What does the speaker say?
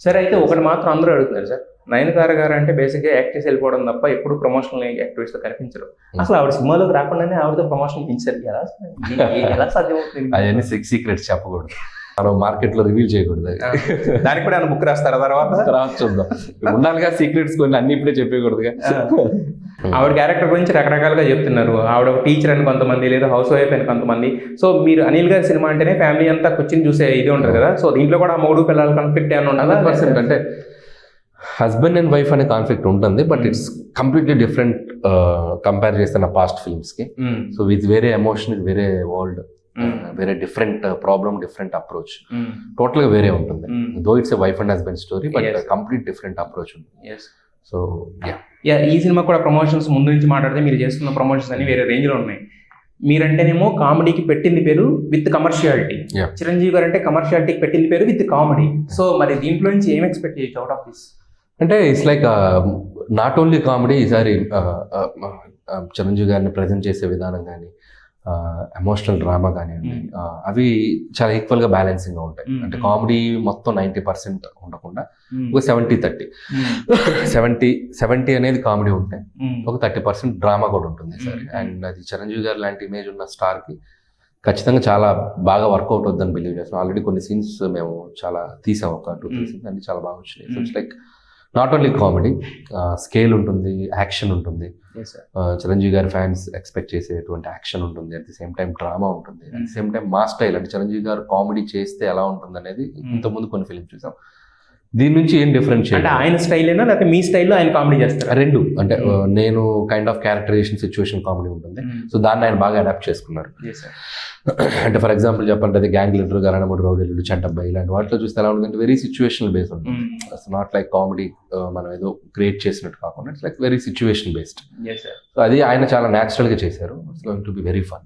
సరే, అయితే ఒకటి మాత్రం అందరూ అడుగుతున్నారు సార్, నయనతార గారు అంటే బేసిక్గా యాక్ట్ చేసి వెళ్ళిపోవడం తప్ప ఎప్పుడు ప్రమోషనల్ యాక్టివిటీస్లో కనిపించరు. అసలు ఆవిడ సినిమాలోకి రాకుండానే ఆవిడతో ప్రమోషన్ పెంచారు. ఎలా సాధ్యమవుతుంది? అవన్నీ సీక్రెట్స్ చెప్పకూడదు, మనం మార్కెట్లో రివీల్ చేయకూడదు. దానికి కూడా బుక్ రాస్తారా తర్వాత చూద్దాం. ఉండాలిగా సీక్రెట్స్, కొన్ని అన్ని ఇప్పుడే చెప్పకూడదుగా. ఆవిడ క్యారెక్టర్ గురించి రకరకాలుగా చెప్తున్నారు. ఆవిడ ఒక టీచర్ అని కొంతమంది, లేదా హౌస్ వైఫ్ అని కొంతమంది. సో మీరు అనిల్ గారి సినిమా అంటేనే ఫ్యామిలీ అంతా కూర్చొని చూసే ఇది ఉంటుంది కదా. సో దీంట్లో కూడా మూడు పిల్లల కాన్ఫ్లిక్ట్ ఏమైనా ఉంటుందా? 100%. అంటే హస్బెండ్ అండ్ వైఫ్ అనే కాన్ఫ్లిక్ట్ ఉంటుంది, but it's completely different compare చేస్తున్న పాస్ట్ ఫిల్మ్స్కి. సో విత్ వేరే ఎమోషన్, విత్ వేరే వరల్డ్, వేరే డిఫరెంట్ ప్రాబ్లమ్, డిఫరెంట్ అప్రోచ్, టోటల్గా వేరే ఉంటుంది. Though it's a wife and husband story, but complete different approach ఉంటుంది. సో ఈ సినిమా కూడా ప్రమోషన్స్ ముందు నుంచి మాట్లాడితే మీరు చేస్తున్న ప్రమోషన్స్ అన్ని వేరే రేంజ్లో ఉన్నాయి. మీరంటేనేమో కామెడీకి పెట్టింది పేరు విత్ కమర్షియాలిటీ, చిరంజీవి గారు అంటే కమర్షియాలిటీకి పెట్టింది పేరు విత్ కామెడీ. సో మరి దీంట్లో నుంచి ఏం ఎక్స్పెక్ట్ చేయొచ్చు అవుట్ ఆఫ్ దిస్? అంటే it's like not only comedy, ఈసారి చిరంజీవి గారిని ప్రజెంట్ చేసే విధానం కానీ, ఎమోషనల్ డ్రామా కానివ్వండి, అవి చాలా ఈక్వల్గా బ్యాలెన్సింగ్గా ఉంటాయి. అంటే కామెడీ మొత్తం 90% ఉండకుండా ఒక 70-30, 70 అనేది కామెడీ ఉంటే ఒక 30% డ్రామా కూడా ఉంటుంది సార్. అండ్ అది చిరంజీవి గారు లాంటి ఇమేజ్ ఉన్న స్టార్కి ఖచ్చితంగా చాలా బాగా వర్కౌట్ అవుతుందని బిలీవ్ చేస్తాం. ఆల్రెడీ కొన్ని సీన్స్ మేము చాలా తీసాం, ఒక 2-3 సీన్స్ అన్ని చాలా బాగా వచ్చినాయి. So it's like not only comedy, scale ఉంటుంది, యాక్షన్ ఉంటుంది. చిరంజీవి గారి ఫ్యాన్స్ ఎక్స్పెక్ట్ చేసేటువంటి యాక్షన్ ఉంటుంది, at the same time drama ఉంటుంది, అట్ ది సేమ్ టైం మా స్టైల్. అంటే చిరంజీవి గారు కామెడీ చేస్తే ఎలా ఉంటుంది అనేది ఇంతకుముందు కొన్ని ఫిలిం చూసాం. దీని నుంచి ఏం డిఫరెన్షియేట్, అంటే ఆయన స్టైల్ అయినా లేకపోతే మీ స్టైల్లో ఆయన కామెడీ చేస్తారు? రెండు. అంటే నేను kind of characterisation, situation comedy ఉంటుంది. సో దాన్ని ఆయన బాగా అడాప్ట్ చేసుకున్నారు. అంటే ఫర్ ఎగ్జాంపుల్ చెప్పండి, అది గ్యాంగ్ లీడర్, గరణముడు, రౌడీలు, చంటబ్బాయి ఇలాంటి వాటిలో చూస్తే ఎలా ఉంటుంది, వెరీ సిచ్యువేషనల్ బేస్డ్ ఉంటుంది. ఇట్స్ నాట్ లైక్ కామెడీ మనం ఏదో క్రియేట్ చేసినట్టు కాకుండా it's like very situation based. So అది ఆయన చాలా న్యాచురల్గా చేశారు. It's going to be very fun.